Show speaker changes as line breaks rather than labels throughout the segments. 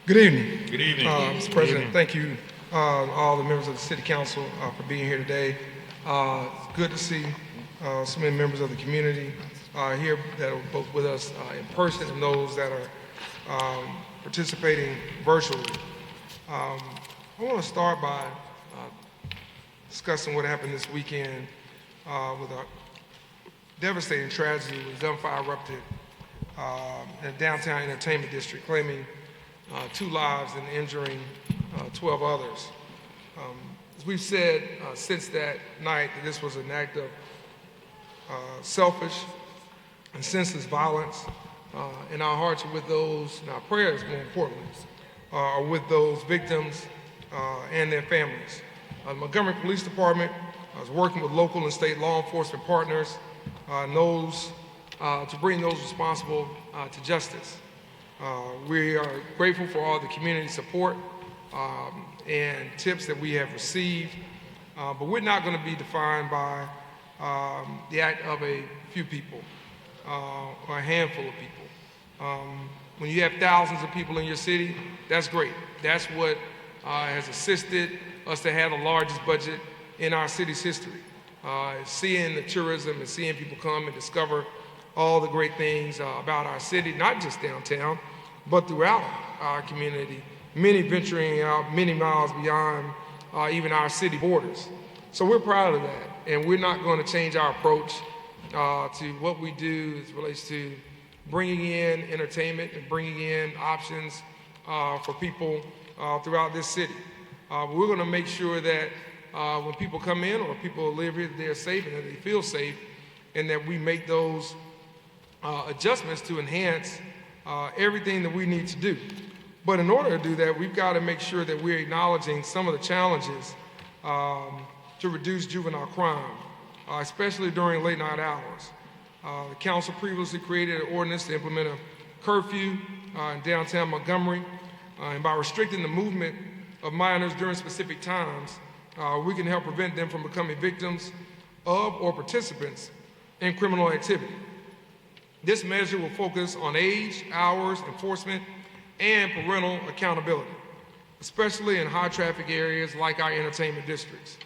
Good evening.
Good evening.
Mr. President, thank you, all the members of the City Council for being here today. It's good to see so many members of the community here that are both with us in person and those that are participating virtually. I want to start by discussing what happened this weekend with a devastating tragedy with gunfire erupted in a downtown entertainment district, claiming 2 lives and injuring 12 others. As we've said since that night, that this was an act of selfish and senseless violence, and our hearts are with those, and our prayers, more importantly, are with those victims and their families. The Montgomery Police Department is working with local and state law enforcement partners to bring those responsible to justice. We are grateful for all the community support and tips that we have received, but we're not going to be defined by the act of a few people or a handful of people. When you have thousands of people in your city, that's great. That's what has assisted us to have the largest budget in our city's history. Seeing the tourism and seeing people come and discover all the great things about our city, not just downtown, but throughout our community, many venturing out many miles beyond even our city borders. So we're proud of that, and we're not going to change our approach to what we do as it relates to bringing in entertainment and bringing in options for people throughout this city. We're going to make sure that when people come in or people live here, they're safe and that they feel safe, and that we make those adjustments to enhance everything that we need to do. But in order to do that, we've got to make sure that we're acknowledging some of the challenges to reduce juvenile crime, especially during late night hours. The council previously created an ordinance to implement a curfew in downtown Montgomery, and by restricting the movement of minors during specific times, we can help prevent them from becoming victims of or participants in criminal activity. This measure will focus on age, hours, enforcement, and parental accountability, especially in high-traffic areas like our entertainment districts.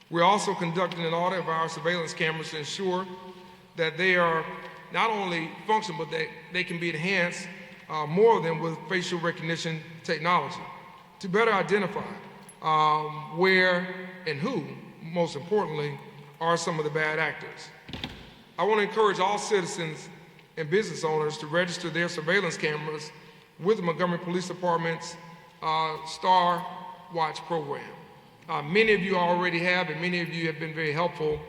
We're also conducting an audit of our surveillance cameras to ensure that they are not only functional, but that they can be enhanced, more of them with facial recognition technology, to better identify where and who, most importantly, are some of the bad actors. I want to encourage all citizens and business owners to register their surveillance cameras with the Montgomery Police Department's Star Watch program. Many of you already have, and many of you have been very helpful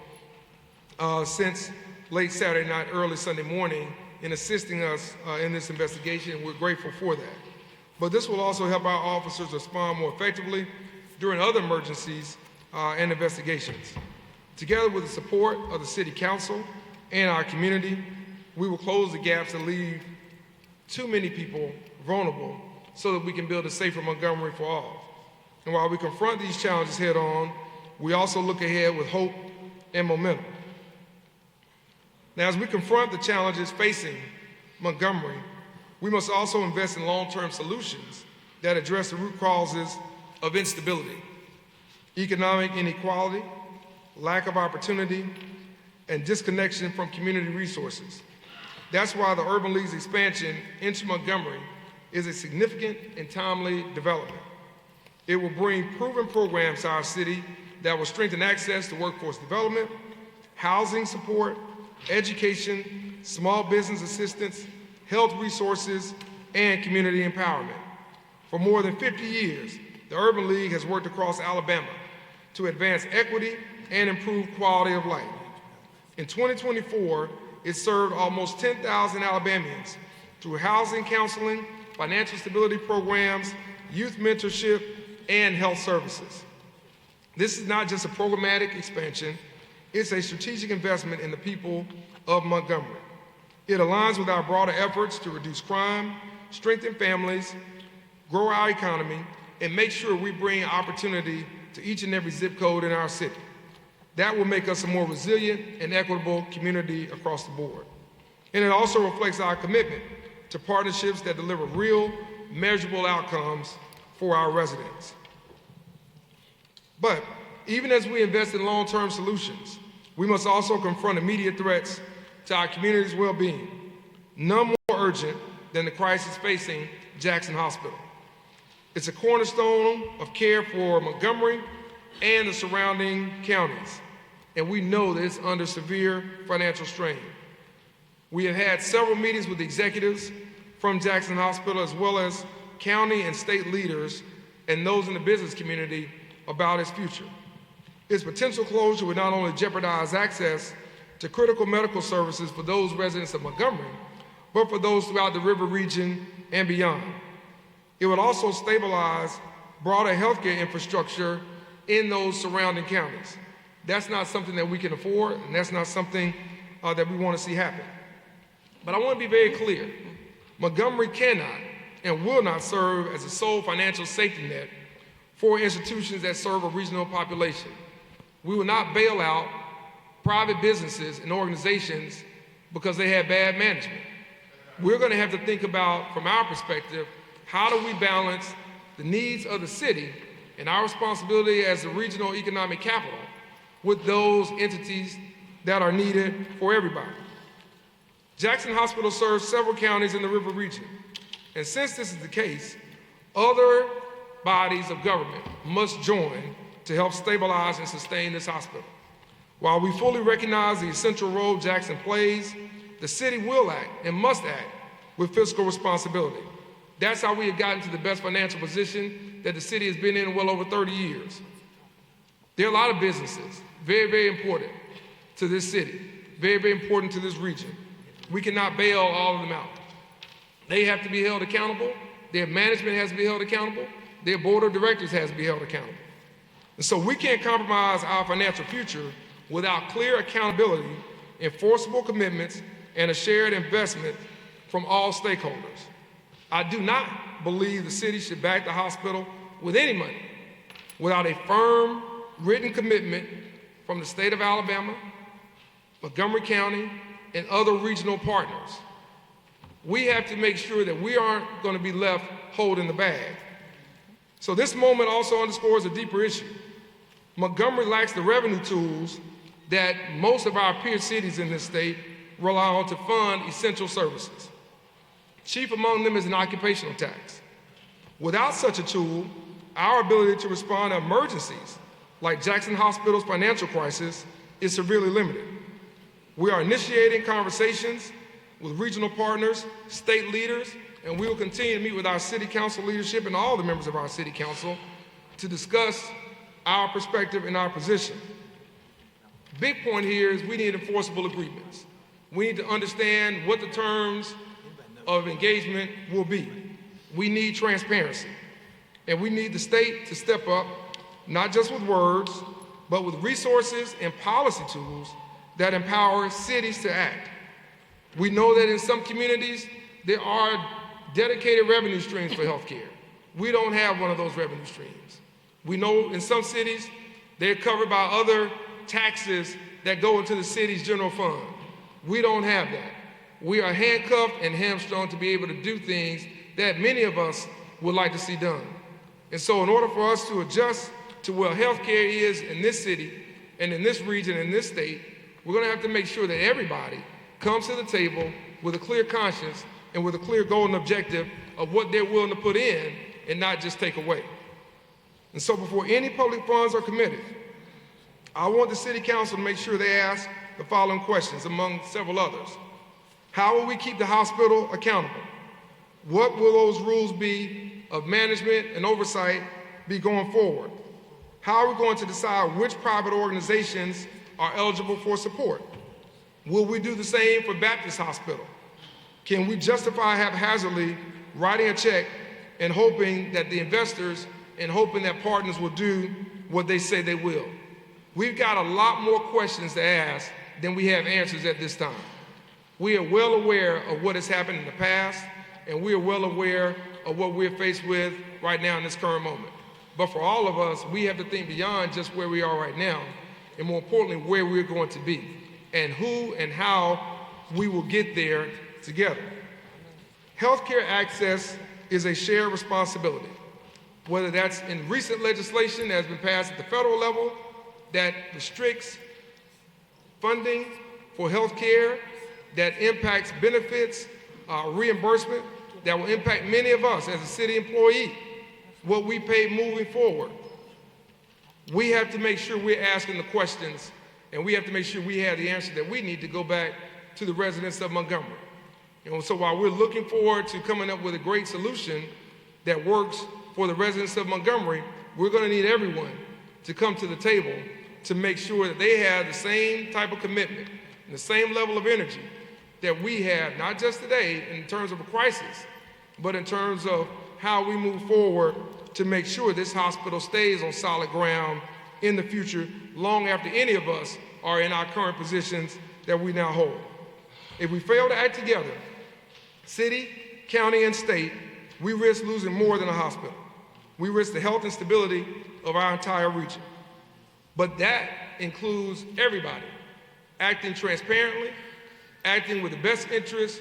since late Saturday night, early Sunday morning in assisting us in this investigation, and we're grateful for that. But this will also help our officers respond more effectively during other emergencies and investigations. Together with the support of the City Council and our community, we will close the gaps that leave too many people vulnerable so that we can build a safer Montgomery for all. And while we confront these challenges head on, we also look ahead with hope and momentum. Now, as we confront the challenges facing Montgomery, we must also invest in long-term solutions that address the root causes of instability, economic inequality, lack of opportunity, and disconnection from community resources. That's why the Urban League's expansion into Montgomery is a significant and timely development. It will bring proven programs to our city that will strengthen access to workforce development, housing support, education, small business assistance, health resources, and community empowerment. For more than 50 years, the Urban League has worked across Alabama to advance equity and improve quality of life. In 2024, it served almost 10,000 Alabamians through housing counseling, financial stability programs, youth mentorship, and health services. This is not just a programmatic expansion, it's a strategic investment in the people of Montgomery. It aligns with our broader efforts to reduce crime, strengthen families, grow our economy, and make sure we bring opportunity to each and every zip code in our city. That will make us a more resilient and equitable community across the board. And it also reflects our commitment to partnerships that deliver real, measurable outcomes for our residents. But even as we invest in long-term solutions, we must also confront immediate threats to our community's well-being, none more urgent than the crisis facing Jackson Hospital. It's a cornerstone of care for Montgomery and the surrounding counties, and we know that it's under severe financial strain. We have had several meetings with executives from Jackson Hospital, as well as county and state leaders and those in the business community about its future. Its potential closure would not only jeopardize access to critical medical services for those residents of Montgomery, but for those throughout the river region and beyond. It would also stabilize broader healthcare infrastructure in those surrounding counties. That's not something that we can afford, and that's not something that we want to see happen. But I want to be very clear. Montgomery cannot and will not serve as a sole financial safety net for institutions that serve a regional population. We will not bail out private businesses and organizations because they have bad management. We're going to have to think about, from our perspective, how do we balance the needs of the city and our responsibility as the regional economic capital with those entities that are needed for everybody. Jackson Hospital serves several counties in the river region, and since this is the case, other bodies of government must join to help stabilize and sustain this hospital. While we fully recognize the essential role Jackson plays, the city will act and must act with fiscal responsibility. That's how we have gotten to the best financial position that the city has been in well over 30 years. There are a lot of businesses, very, very important to this city, very, very important to this region. We cannot bail all of them out. They have to be held accountable. Their management has to be held accountable. Their board of directors has to be held accountable. And so we can't compromise our financial future without clear accountability, enforceable commitments, and a shared investment from all stakeholders. I do not believe the city should back the hospital with any money without a firm written commitment from the state of Alabama, Montgomery County, and other regional partners. We have to make sure that we aren't going to be left holding the bag. So this moment also underscores a deeper issue. Montgomery lacks the revenue tools that most of our peer cities in this state rely on to fund essential services. Chief among them is an occupational tax. Without such a tool, our ability to respond to emergencies like Jackson Hospital's financial crisis is severely limited. We are initiating conversations with regional partners, state leaders, and we will continue to meet with our city council leadership and all the members of our city council to discuss our perspective and our position. Big point here is we need enforceable agreements. We need to understand what the terms of engagement will be. We need transparency. And we need the state to step up, not just with words, but with resources and policy tools that empower cities to act. We know that in some communities, there are dedicated revenue streams for healthcare. We don't have one of those revenue streams. We know in some cities, they're covered by other taxes that go into the city's general fund. We don't have that. We are handcuffed and hamstrung to be able to do things that many of us would like to see done. And so in order for us to adjust to where healthcare is in this city and in this region and this state, we're going to have to make sure that everybody comes to the table with a clear conscience and with a clear goal and objective of what they're willing to put in and not just take away. And so before any public funds are committed, I want the city council to make sure they ask the following questions, among several others. How will we keep the hospital accountable? What will those rules be of management and oversight be going forward? How are we going to decide which private organizations are eligible for support? Will we do the same for Baptist Hospital? Can we justify haphazardly writing a check and hoping that the investors and hoping that partners will do what they say they will? We've got a lot more questions to ask than we have answers at this time. We are well aware of what has happened in the past, and we are well aware of what we're faced with right now in this current moment. But for all of us, we have to think beyond just where we are right now, and more importantly, where we're going to be, and who and how we will get there together. Healthcare access is a shared responsibility, whether that's in recent legislation that has been passed at the federal level that restricts funding for health care, that impacts benefits, reimbursement, that will impact many of us as a city employee, what we pay moving forward. We have to make sure we're asking the questions, and we have to make sure we have the answer that we need to go back to the residents of Montgomery. So while we're looking forward to coming up with a great solution that works for the residents of Montgomery, we're going to need everyone to come to the table to make sure that they have the same type of commitment and the same level of energy that we have, not just today in terms of a crisis, but in terms of how we move forward to make sure this hospital stays on solid ground in the future, long after any of us are in our current positions that we now hold. If we fail to act together, city, county, and state, we risk losing more than a hospital. We risk the health and stability of our entire region. But that includes everybody acting transparently, acting with the best interests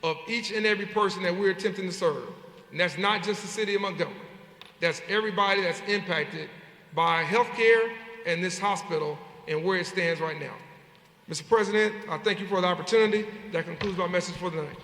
of each and every person that we're attempting to serve. And that's not just the city of Montgomery. That's everybody that's impacted by healthcare and this hospital and where it stands right now. Mr. President, I thank you for the opportunity. That concludes my message for the night.